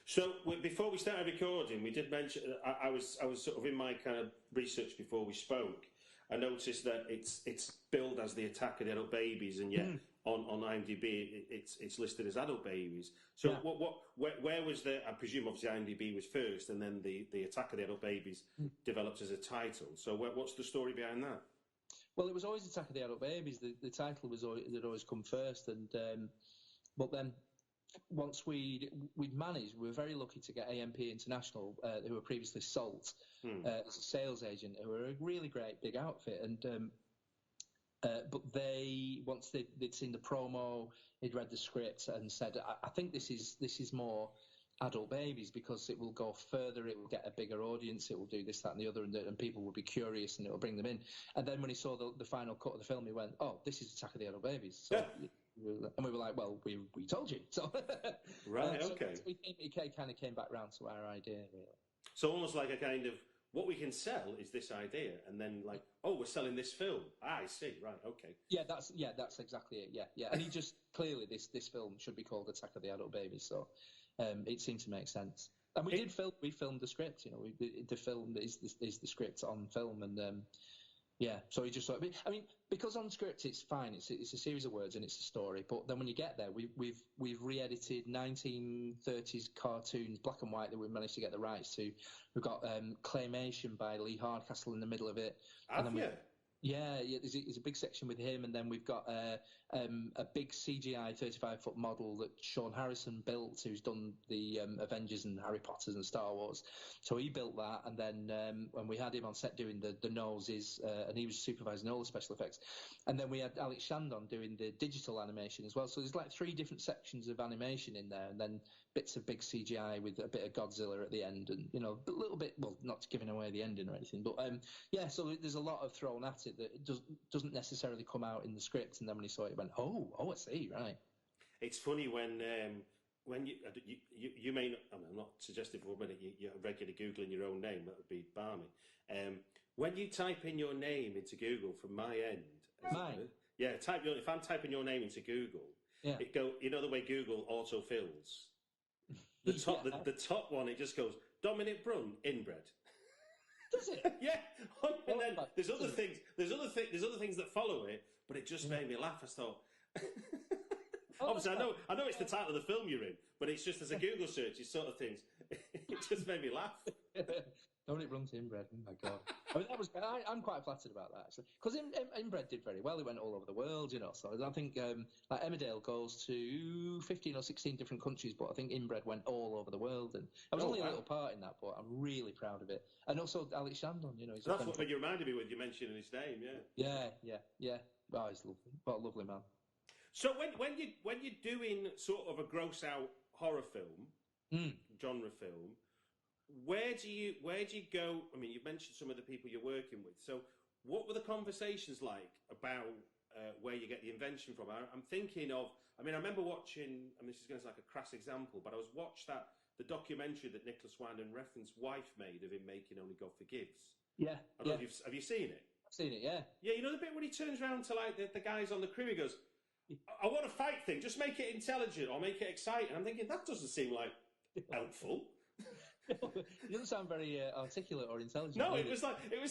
So before we started recording, we did mention I was sort of in my kind of research before we spoke. I noticed that it's billed as the Attack of the Adult Babies, and yet on IMDb it's listed as Adult Babies. So where was I presume obviously IMDb was first, and then the Attack of the Adult Babies developed as a title. So what's the story behind that? Well, it was always Attack of the Adult Babies. The title had always come first, and but then. Once we'd managed, we were very lucky to get AMP International, who were previously Salt, as a sales agent, who were a really great big outfit. And but once they'd seen the promo, they'd read the script and said, I think this is more Adult Babies because it will go further, it will get a bigger audience, it will do this, that, and the other, and people will be curious, and it will bring them in. And then when he saw the final cut of the film, he went, "Oh, this is Attack of the Adult Babies." So. Yeah. And we were like, well, we told you. So right, okay. So it kind of came back round to our idea, really. So almost like a kind of, what we can sell is this idea, and then like, oh, we're selling this film. I see, right, okay. Yeah, that's exactly it. Yeah. And he just clearly this film should be called Attack of the Adult Babies. So it seemed to make sense. And we filmed the script. You know, the film is the script on film, and. Yeah, so he just thought. I mean, because on script it's fine. It's a series of words and it's a story. But then when you get there, we've re-edited 1930s cartoons, black and white, that we've managed to get the rights to. We've got claymation by Lee Hardcastle in the middle of it. Yeah, there's a big section with him, and then we've got a big CGI 35-foot model that Sean Harrison built, who's done the Avengers and Harry Potters and Star Wars. So he built that, and then when we had him on set doing the noses, and he was supervising all the special effects. And then we had Alex Shandon doing the digital animation as well. So there's like 3 different sections of animation in there, and then bits of big CGI with a bit of Godzilla at the end, and you know, a little bit. Well, not giving away the ending or anything, but yeah. So there's a lot of thrown at it that doesn't necessarily come out in the script, and then when he saw it, he went, oh, I see, right. It's funny when you may not, I'm not suggesting for a minute you're regularly Googling your own name, that would be balmy. When you type in your name into Google from my end, if I'm typing your name into Google, it go, you know the way Google autofills? The top one, it just goes, Dominic Brunt, inbred. Does it? Yeah. And then there's other things. There's other things that follow it, but it just made me laugh. I thought. Obviously, I know it's the title of the film you're in, but it's just as a Google search, it's sort of things. It just made me laugh. Dominic Brunt inbred. Oh my god! I mean, I'm quite flattered about that actually, because inbred did very well. It went all over the world, you know. So I think like Emmerdale goes to 15 or 16 different countries, but I think inbred went all over the world, and I was only a little part in that, but I'm really proud of it. And also Alex Shandon, you know, that's what you reminded me with you mentioning his name, yeah. Oh, he's lovely. What a lovely man. So when you're doing sort of a gross out horror film, genre film, where do you go? I mean, you mentioned some of the people you're working with. So what were the conversations like about where you get the invention from? I'm thinking of. I mean, I remember watching, and this is going to sound like a crass example, but I watched the documentary that Nicholas Winding Refn's wife made of him making Only God Forgives. Yeah. I don't know if have you seen it? I've seen it, yeah. Yeah, you know the bit when he turns around to like the guys on the crew, he goes, I want a fight thing, just make it intelligent or make it exciting. I'm thinking, that doesn't seem like helpful. It doesn't sound very articulate or intelligent. No, it was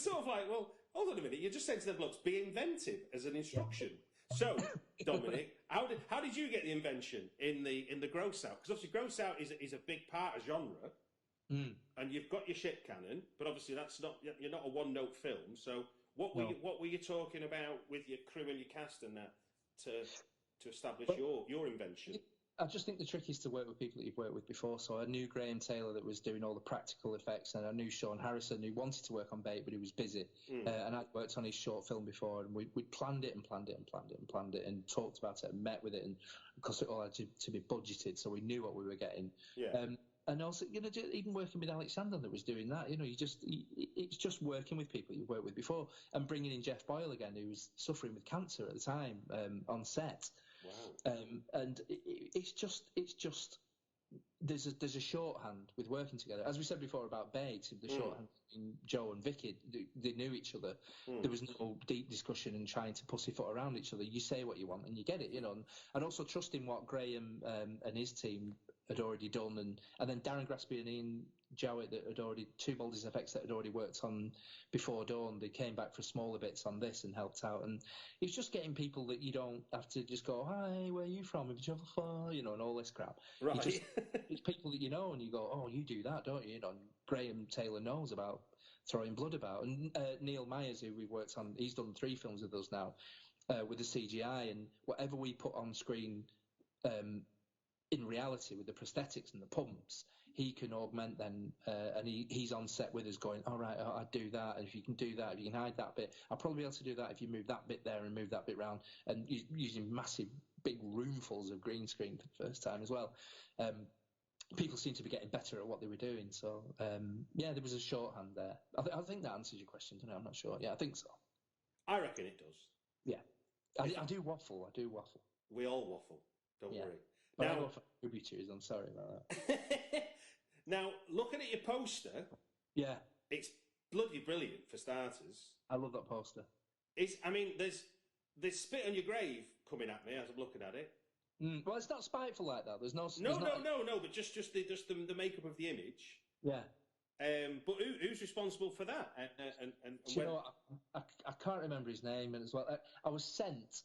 sort of like, well, hold on a minute, you just said to the blokes, be inventive as an instruction. So, Dominic, how did you get the invention in the gross out? Because obviously gross out is a big part of genre, and you've got your shit canon, but obviously you're not a one note film. So what were you talking about with your crew and your cast and that to establish your invention? I just think the trick is to work with people that you've worked with before. So I knew Graham Taylor that was doing all the practical effects, and I knew Sean Harrison who wanted to work on Bait, but he was busy. And I'd worked on his short film before, and we planned it and planned it and planned it and planned it and talked about it and met with it, and because it all had to be budgeted, so we knew what we were getting. Yeah. And also, even working with Alexander that was doing that, it's just working with people you've worked with before, and bringing in Jeff Boyle again, who was suffering with cancer at the time on set. Wow. And it's just there's a shorthand with working together. As we said before about Bates, the shorthand in Joe and Vicky, they knew each other. There was no deep discussion and trying to pussyfoot around each other. You say what you want and you get it, and also trusting what Graham and his team had already done, and then Darren Graspy and Ian Jowett that had already, two Maldives effects that had already worked on Before Dawn. They came back for smaller bits on this and helped out, and it's just getting people that you don't have to just go, hi, where are you from, have you traveled far, and all this crap. Right. It's people that you know, and you go, oh, you do that, don't you? And Graham Taylor knows about throwing blood about, and Neil Myers, who we've worked on, he's done 3 films with us now with the CGI, and whatever we put on screen in reality with the prosthetics and the pumps, he can augment then, and he's on set with us going, all right, I'd do that, and if you can do that, if you can hide that bit, I'll probably be able to do that if you move that bit there and move that bit round, and using massive big roomfuls of green screen for the first time as well. People seem to be getting better at what they were doing, so there was a shorthand there. I think that answers your question, doesn't it? I'm not sure. Yeah, I think so. I reckon it does. Yeah. I do waffle. We all waffle. Don't worry. But now, I go for tributaries. I'm sorry about that. Now, looking at your poster, yeah, it's bloody brilliant for starters. I love that poster. There's spit on your grave coming at me as I'm looking at it. Well, it's not spiteful like that. There's no. But just the makeup of the image. Yeah. But who's responsible for that? You know what? I can't remember his name, and as well, I was sent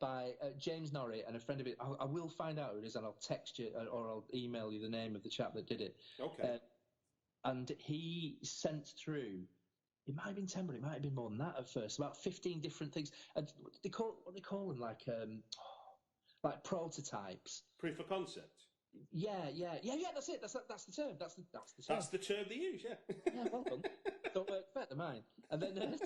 by James Norrie and a friend of it. I will find out who it is, and I'll text you or I'll email you the name of the chap that did it. Okay. And he sent through. It might have been 10, but it might have been more than that at first. About 15 different things. And they call them like prototypes. Proof of concept. Yeah. That's it. That's the term. That's the term. That's the term they use. Yeah. Yeah, well done. Don't work better than mine. And then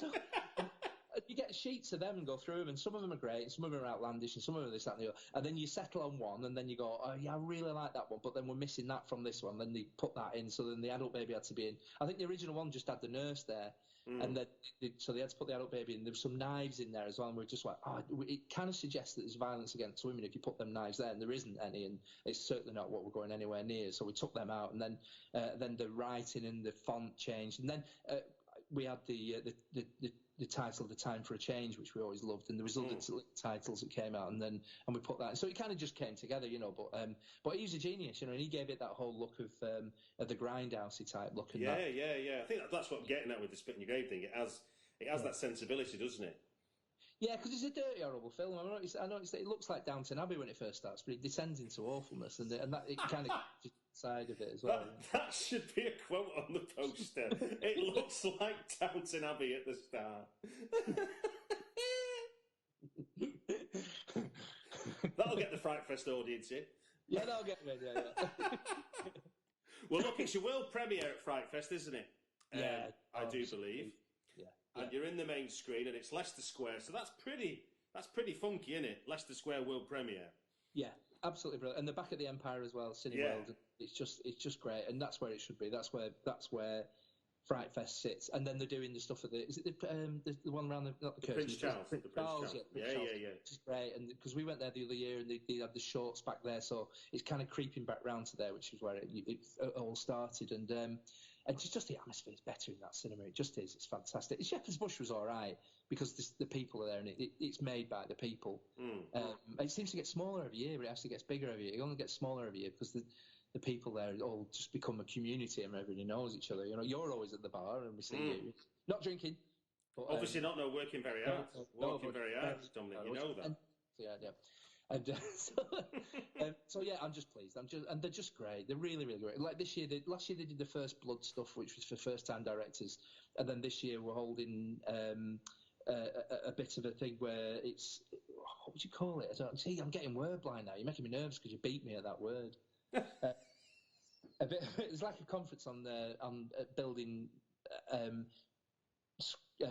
you get sheets of them and go through them, and some of them are great, and some of them are outlandish, and some of them are this, that, and the other. And then you settle on one, and then you go, oh yeah, I really like that one, but then we're missing that from this one. Then they put that in, so then the adult baby had to be in. I think the original one just had the nurse there. And then, so they had to put the adult baby in. There were some knives in there as well, and we're just like, it kind of suggests that there's violence against women if you put them knives there, and there isn't any, and it's certainly not what we're going anywhere near. So we took them out, and then the writing and the font changed, and then we had the title "The Time for a Change," which we always loved, and there was other titles that came out, and we put that. So it kind of just came together, But he was a genius, and he gave it that whole look of the grindhousey type look. And yeah. I think that's what I'm getting at with the spit in your grave thing. It has that sensibility, doesn't it? Yeah, because it's a dirty, horrible film. I noticed that it looks like Downton Abbey when it first starts, but it descends into awfulness, and that it kind of side of it as well. That should be a quote on the poster. It looks like Downton Abbey at the start. That'll get the FrightFest audience in. Yeah, that'll get me. Yeah. Well, look, it's your world premiere at FrightFest, isn't it? Yeah, I do believe. Yeah. And you're in the main screen, and it's Leicester Square, so that's pretty That's pretty funky, isn't it? Leicester Square world premiere. Yeah, absolutely brilliant. And the back of the Empire as well, Cineworld. Yeah. It's just great, and that's where it should be. That's where FrightFest sits. And then they're doing the stuff at the one around the Prince Charles. The Prince Charles. Yeah. Which is great, and because we went there the other year, and they had the shorts back there, so it's kind of creeping back round to there, which is where it all started. And just the atmosphere is better in that cinema. It just is. It's fantastic. Shepherd's Bush was all right because the people are there, and it's made by the people. It seems to get smaller every year, but it actually gets bigger every year. It only gets smaller every year because the people there all just become a community, and everybody knows each other. You know, you're always at the bar, and we see you not drinking. But, obviously not working very hard. Working very hard, Dominic. You know that. Yeah. And so yeah, I'm just pleased. And they're just great. They're really, really great. Like last year they did the First Blood stuff, which was for first-time directors, and then this year we're holding a bit of a thing where it's, what would you call it? I'm getting word blind now. You're making me nervous because you beat me at that word. A bit. It's like a conference on building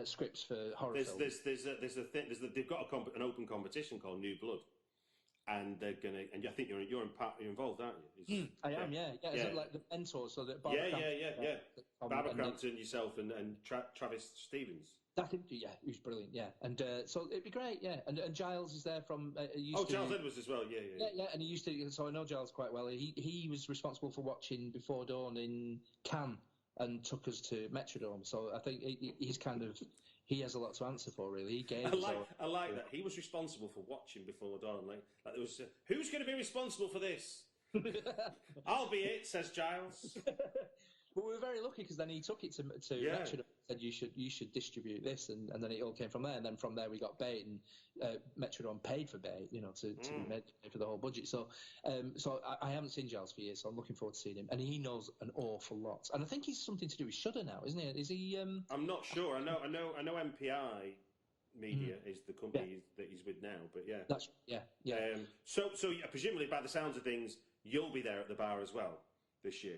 scripts for horror films. They've got an open competition called New Blood. And they're gonna, and I think you're involved, aren't you? I am, yeah. Is it like the mentors, so that Barbara Crampton, yourself, and Travis Stevens. That's him, yeah, who's brilliant, yeah. And so it'd be great, yeah. And Giles is there from. Giles Edwards as well, yeah. And he used to, so I know Giles quite well. He was responsible for watching Before Dawn in Cannes and took us to Metrodome. So I think he's kind of. He has a lot to answer for, really. He gave. I like that. He was responsible for watching Before Dawn. Like there was, who's going to be responsible for this? I'll be it, says Giles. But we were very lucky because then he took it to Metrodome and said you should distribute this, and then it all came from there. And then from there we got bait, and Metrodome paid for bait, to pay for the whole budget. So I haven't seen Giles for years, so I'm looking forward to seeing him. And he knows an awful lot. And I think he's something to do with Shudder now, isn't he? Is he? I'm not sure. I know MPI Media is the company that he's with now, but yeah. That's So presumably by the sounds of things, you'll be there at the bar as well this year.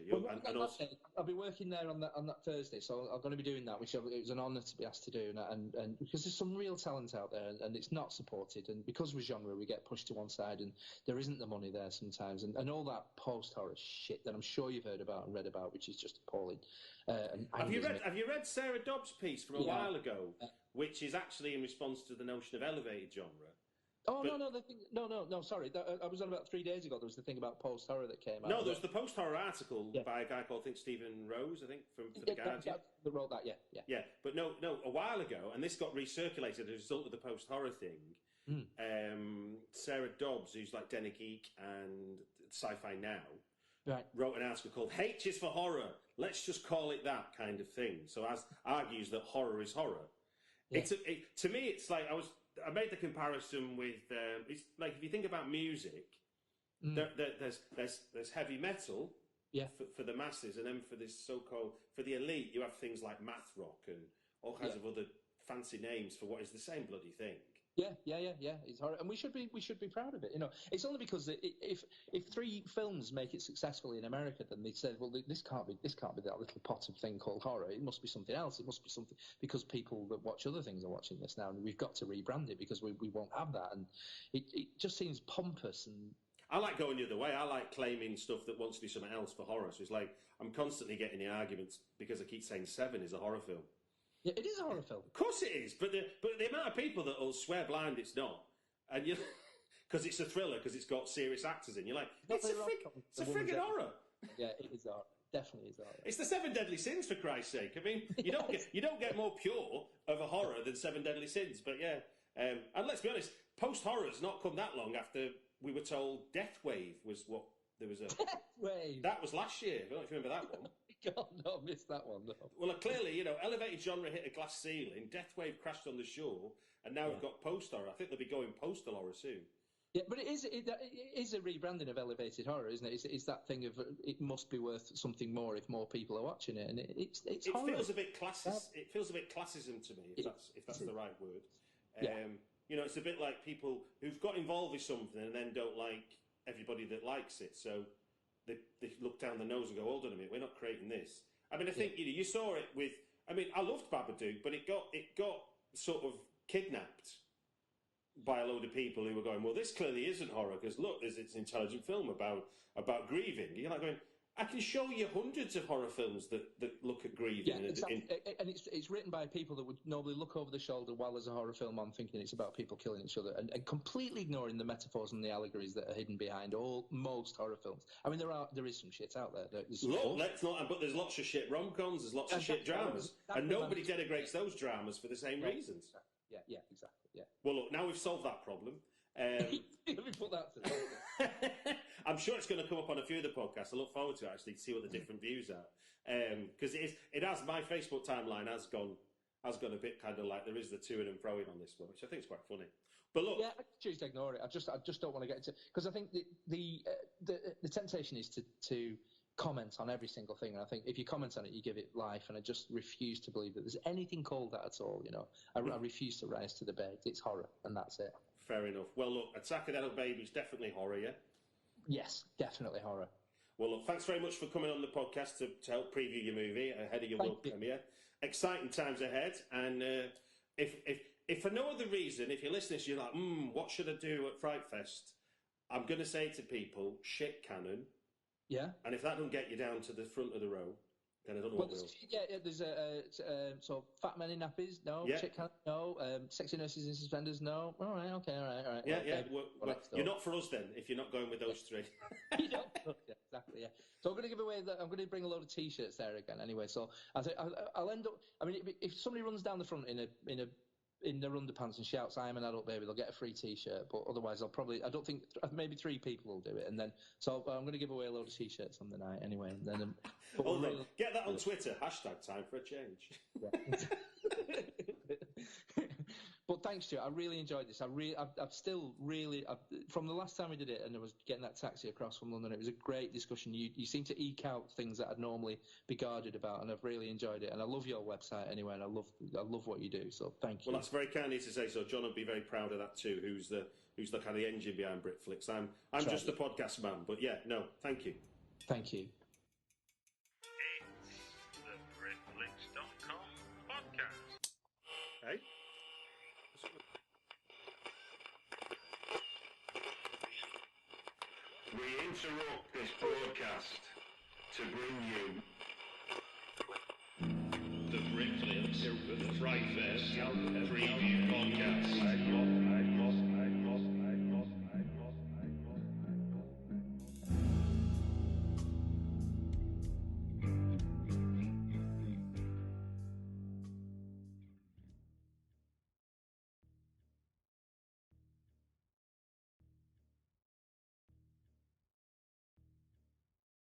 I'll be working there on that Thursday, so I'm going to be doing that, which it was an honour to be asked to do, and because there's some real talent out there, and it's not supported, and because we're genre, we get pushed to one side, and there isn't the money there sometimes, and all that post-horror shit that I'm sure you've heard about and read about, which is just appalling. Have you read Sarah Dobbs' piece from a while ago, which is actually in response to the notion of elevated genre? Oh, no, sorry. I was on about 3 days ago. There was the thing about post-horror that came out. No, there was the post-horror article by a guy called, Stephen Rose, for The Guardian. That wrote that, Yeah, but no, a while ago, and this got recirculated as a result of the post-horror thing, Sarah Dobbs, who's like Denny Geek and Sci-Fi Now, wrote an article called H is for Horror, let's just call it that kind of thing. So as argues that horror is horror. Yeah. To me, it's like I made the comparison with it's like if you think about music, there's heavy metal for the masses, and then for the elite, you have things like math rock and all kinds of other fancy names for what is the same bloody thing. Yeah. It's horror, and we should be proud of it. It's only because if 3 films make it successfully in America, then they said, well, this can't be that little pot of thing called horror. It must be something else. It must be something because people that watch other things are watching this now, and we've got to rebrand it because we won't have that. And it just seems pompous. And I like going the other way. I like claiming stuff that wants to be something else for horror. So it's like I'm constantly getting the arguments because I keep saying Seven is a horror film. Yeah, it is a horror film. Of course it is, but the amount of people that will swear blind it's not, and because it's a thriller, because it's got serious actors in, you're like, it's a friggin' horror. Yeah, it is horror. Definitely is horror. It's the 7 Deadly Sins, for Christ's sake. I mean, you don't get more pure of a horror than 7 Deadly Sins. But yeah, and let's be honest, post horror's not come that long after we were told Death Wave was what there was a Death Wave. That was last year. I don't know if you remember that one. God, no, I missed that one. No. Well, clearly, elevated genre hit a glass ceiling. Death Wave crashed on the shore, and now we've got post horror. I think they'll be going postal horror soon. Yeah, but it is a rebranding of elevated horror, isn't it? It's that thing of it must be worth something more if more people are watching it, and it feels a bit classist. It feels a bit classism to me, if that's the right word. It's a bit like people who've got involved with something and then don't like everybody that likes it, so they look down the nose and go, hold on a minute, we're not creating this. I mean, I think you saw it with. I mean, I loved Babadook, but it got sort of kidnapped by a load of people who were going, well, this clearly isn't horror because look, it's an intelligent film about grieving. You're like going, I can show you hundreds of horror films that look at grieving. Yeah, exactly. And it's written by people that would normally look over the shoulder while there's a horror film on, thinking it's about people killing each other, and completely ignoring the metaphors and the allegories that are hidden behind most horror films. I mean, there is some shit out there. But there's lots of shit rom-coms, there's lots of shit dramas, and nobody denigrates those dramas for the same reasons. Yeah, exactly. Yeah. Well, look, now we've solved that problem. Let me put that to I'm sure it's going to come up on a few of the podcasts. I look forward to it, actually, to see what the different views are. Because my Facebook timeline has gone a bit kind of like there is the to and froing on this one, which I think is quite funny. But look, I choose to ignore it. I just don't want to get into, because I think the temptation is to comment on every single thing. And I think if you comment on it, you give it life. And I just refuse to believe that there's anything called that at all. I refuse to rise to the bait. It's horror, and that's it. Fair enough. Well, look, Attack of the Little Baby is definitely horror, yeah? Yes, definitely horror. Well, look, thanks very much for coming on the podcast to help preview your movie ahead of your world premiere. Exciting times ahead. And if for no other reason, if you're listening, you're like, what should I do at FrightFest? I'm going to say to people, shit cannon. Yeah. And if that don't get you down to the front of the row, then I don't know what will. Yeah, there's so fat men in nappies, no. Yeah. Chick can't, no. Sexy nurses in suspenders, no. All right, okay, all right. Yeah. Well, you're not for us then, if you're not going with those three. Exactly, yeah. So I'm going to give away I'm going to bring a load of T-shirts there again anyway. So I'll end up, I mean, if somebody runs down the front in their underpants and shouts, "I am an adult baby," they'll get a free T-shirt. But otherwise, I don't think, maybe 3 people will do it. And then, so I'm going to give away a load of T-shirts on the night anyway. And then, get that on Twitter. #time for a change. Yeah. But thanks, Stuart. I really enjoyed this. I've still really, from the last time we did it, and I was getting that taxi across from London, it was a great discussion. You seem to eke out things that I'd normally be guarded about, and I've really enjoyed it. And I love your website anyway, and I love what you do. So thank you. Well, that's very kind of you to say so. John would be very proud of that too. Who's the kind of the engine behind Britflicks? I'm just a podcast man, but yeah, no, thank you. Thank you. It's the Britflicks.com podcast. Hey. We interrupt this broadcast to bring you the Britflicks FrightFest preview podcast.